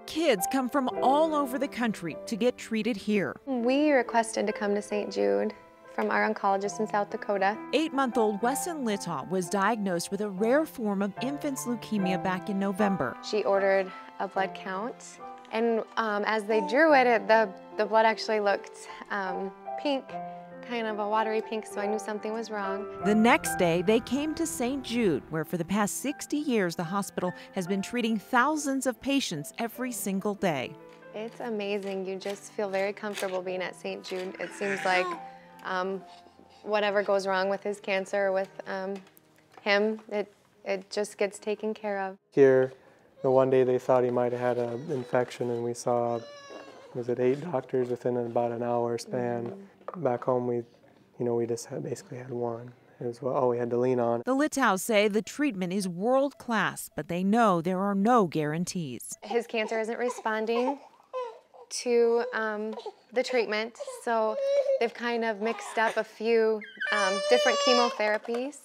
kids come from all over the country to get treated here. We requested to come to St. Jude from our oncologist in South Dakota. 8-month-old Wesson Littaw was diagnosed with a rare form of infant's leukemia back in November. She ordered a blood count, and as they drew it, the blood actually looked pink, kind of a watery pink, so I knew something was wrong. The next day, they came to St. Jude, where for the past 60 years, the hospital has been treating thousands of patients every single day. It's amazing. You just feel very comfortable being at St. Jude. It seems like whatever goes wrong with his cancer, with him, it just gets taken care of. Here, the one day they thought he might have had an infection, and we saw, was it 8 doctors within about an hour span. Back home, we just basically had one. It was all we had to lean on. The Littaws say the treatment is world class, but they know there are no guarantees. His cancer isn't responding to the treatment, so they've kind of mixed up a few different chemotherapies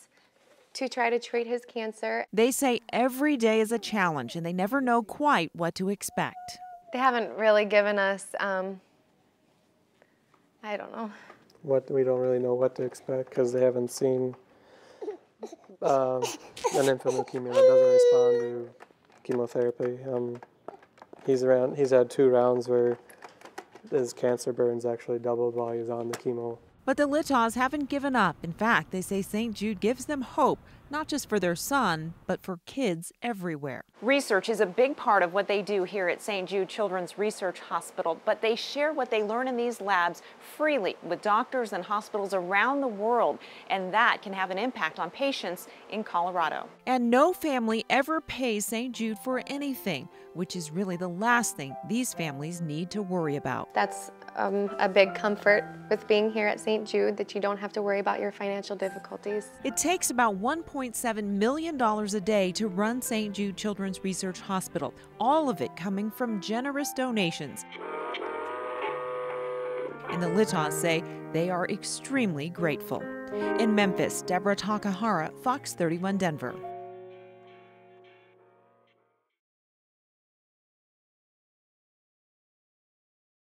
to try to treat his cancer. They say every day is a challenge, and they never know quite what to expect. They haven't really given us, I don't know. We don't really know what to expect because they haven't seen an infant leukemia that doesn't respond to chemotherapy. He's had 2 rounds where his cancer burns actually doubled while he was on the chemo. But the Littaws haven't given up. In fact, they say St. Jude gives them hope, not just for their son, but for kids everywhere. Research is a big part of what they do here at St. Jude Children's Research Hospital, but they share what they learn in these labs freely with doctors and hospitals around the world, and that can have an impact on patients in Colorado. And no family ever pays St. Jude for anything, which is really the last thing these families need to worry about. That's a big comfort with being here at St. Jude, that you don't have to worry about your financial difficulties. It takes about $1.7 million a day to run St. Jude Children's Research Hospital, all of it coming from generous donations. And the Littaws say they are extremely grateful. In Memphis, Deborah Takahara, Fox 31 Denver.